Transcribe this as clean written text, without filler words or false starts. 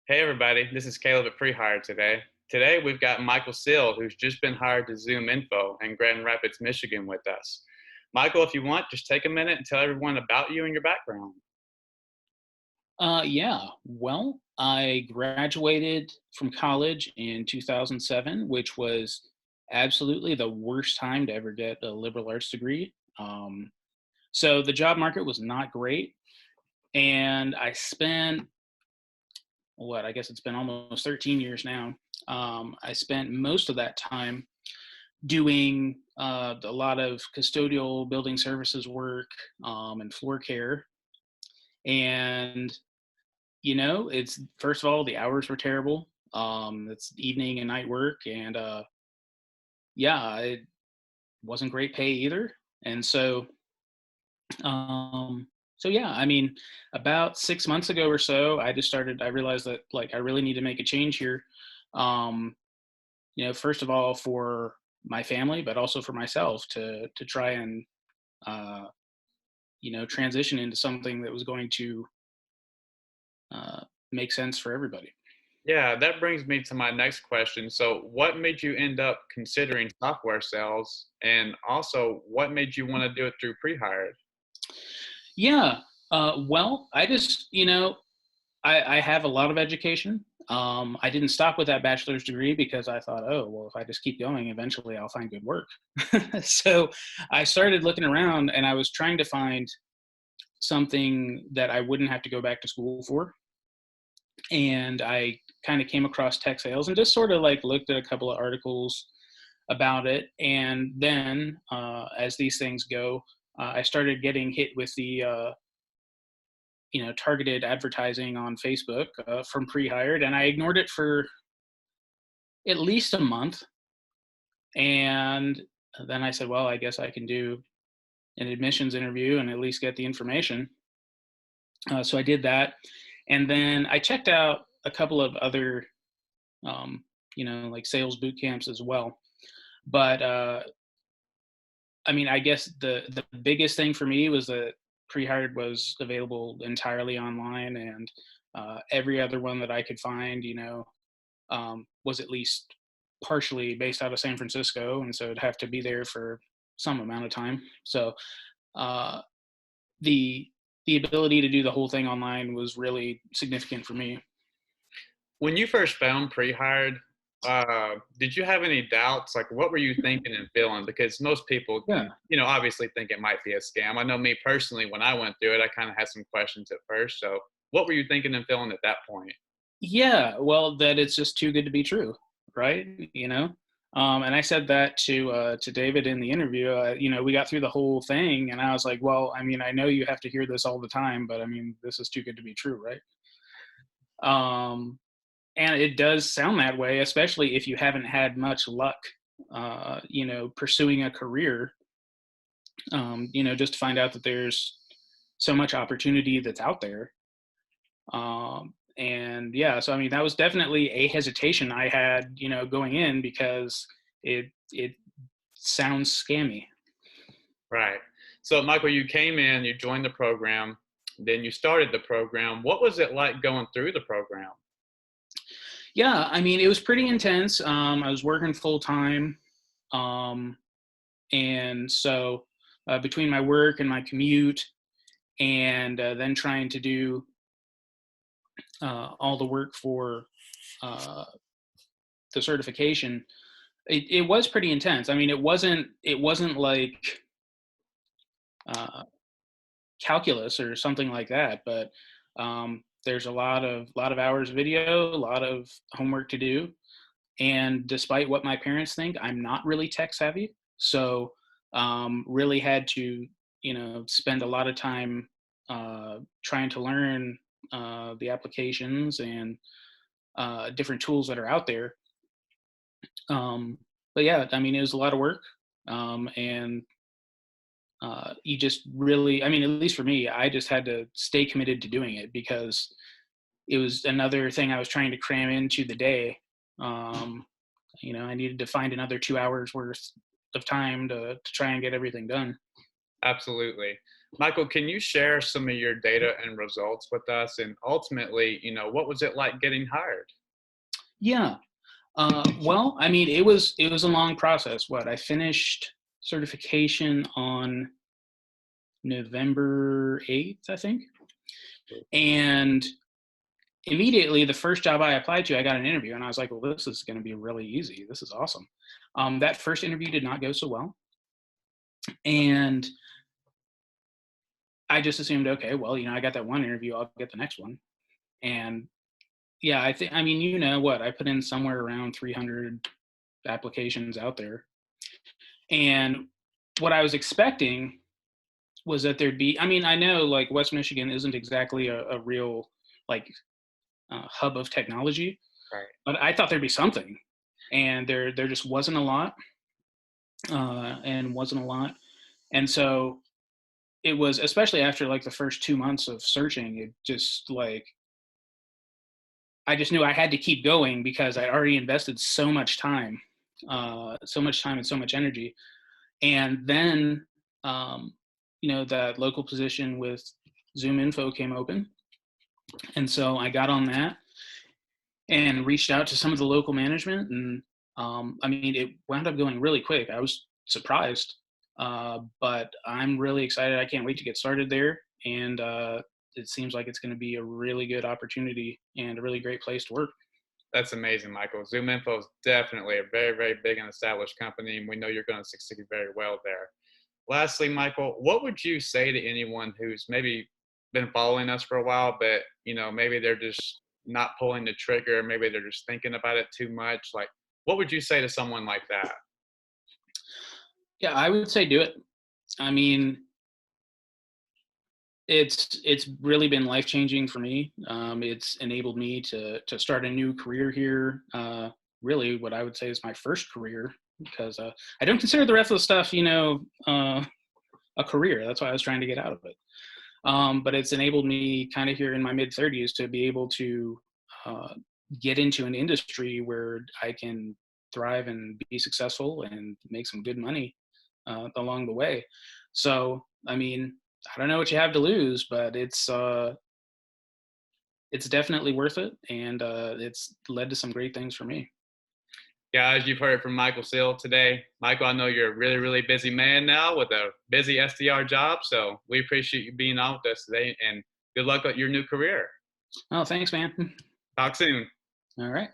Hey everybody, this is Caleb at Pre-Hire today. Today we've got Michael Sill, who's just been hired to Zoom Info in Grand Rapids, Michigan with us. Michael, if you want, just take a minute and tell everyone about you and your background. Yeah. Well, I graduated from college in 2007, which was absolutely the worst time to ever get a liberal arts degree. So the job market was not great. And I spent, what, I guess it's been almost 13 years now. I spent most of that time doing a lot of custodial building services work and floor care. And it's first of all, the hours were terrible. It's evening and night work, and yeah, it wasn't great pay either. And um, so yeah, I mean, about 6 months ago or so, I realized that like I really need to make a change here. Um, first of all for my family, but also for myself to try and uh, transition into something that was going to make sense for everybody. Yeah, that brings me to my next question. So, what made you end up considering software sales? And also, what made you want to do it through pre-hired? Yeah. Well, I have a lot of education. I didn't stop with that bachelor's degree because I thought, oh, well, if I just keep going, eventually I'll find good work. So I started looking around and I was trying to find something that I wouldn't have to go back to school for. And I kind of came across tech sales and just sort of like looked at a couple of articles about it. And then, as these things go, I started getting hit with the targeted advertising on Facebook from pre-hired, and I ignored it for at least a month. And then I said, well, I guess I can do an admissions interview and at least get the information. So I did that, and then I checked out a couple of other like sales boot camps as well. But I mean, I guess the biggest thing for me was that pre-hired was available entirely online, and every other one that I could find, was at least partially based out of San Francisco, and so it'd have to be there for some amount of time. So uh, the the ability to do the whole thing online was really significant for me. When you first found pre-hired, did you have any doubts? Like, what were you thinking and feeling? Because most people can, Yeah. obviously think it might be a scam. I know me personally, when I went through it, I kind of had some questions at first. So, what were you thinking and feeling at that point? Yeah, well, that it's just too good to be true, right? And I said that to David in the interview. We got through the whole thing, and I was like, "Well, I mean, I know you have to hear this all the time, but I mean, this is too good to be true, right?" Um, and it does sound that way, especially if you haven't had much luck, pursuing a career. Just to find out that there's so much opportunity that's out there. And yeah, so I mean, that was definitely a hesitation I had, going in because it sounds scammy. Right. So, Michael, you came in, you joined the program, then you started the program. What was it like going through the program? Yeah, I mean, it was pretty intense. I was working full time, um, and so between my work and my commute, and then trying to do all the work for uh, the certification, it was pretty intense. I mean, it wasn't like uh, calculus or something like that, but there's a lot of hours of video, a lot of homework to do. And despite what my parents think, I'm not really tech savvy. So really had to, spend a lot of time trying to learn the applications and different tools that are out there. But yeah, I mean, it was a lot of work. And you just really, I mean, at least for me, I just had to stay committed to doing it because it was another thing I was trying to cram into the day. Um, I needed to find another 2 hours worth of time to try and get everything done. Absolutely. Michael, can you share some of your data and results with us? And ultimately, what was it like getting hired? Yeah. Well, I mean, it was a long process. I finished certification on November 8th, I think. And immediately, the first job I applied to, I got an interview, and I was like, well, this is going to be really easy. This is awesome. That first interview did not go so well. And I just assumed, okay, well, I got that one interview, I'll get the next one. And yeah, I mean, I put in somewhere around 300 applications out there. And what I was expecting was that there'd be, I mean, I know like West Michigan isn't exactly a real like hub of technology, Right. but I thought there'd be something. And there just wasn't a lot, and wasn't a lot. And so it was, especially after like the first 2 months of searching, it just like, I just knew I had to keep going because I'd already invested so much time and so much energy. And then, that local position with Zoom Info came open. And so I got on that and reached out to some of the local management. And I mean, it wound up going really quick. I was surprised, but I'm really excited. I can't wait to get started there. And it seems like it's going to be a really good opportunity and a really great place to work. That's amazing, Michael. ZoomInfo is definitely a very, very big and established company, and we know you're going to succeed very well there. Lastly, Michael, what would you say to anyone who's maybe been following us for a while, but maybe they're just not pulling the trigger, maybe they're just thinking about it too much? Like, what would you say to someone like that? Yeah, I would say do it. I mean, it's really been life changing for me. It's enabled me to start a new career here. Really, what I would say is my first career, because I don't consider the rest of the stuff, a career. That's why I was trying to get out of it. But it's enabled me kind of here in my mid 30s to be able to get into an industry where I can thrive and be successful and make some good money along the way. So, I mean, I don't know what you have to lose, but it's definitely worth it, and it's led to some great things for me. Guys, you've heard from Michael Seal today. Michael, I know you're a really, really busy man now with a busy SDR job, so we appreciate you being on with us today, and good luck at your new career. Oh, thanks, man. Talk soon. All right.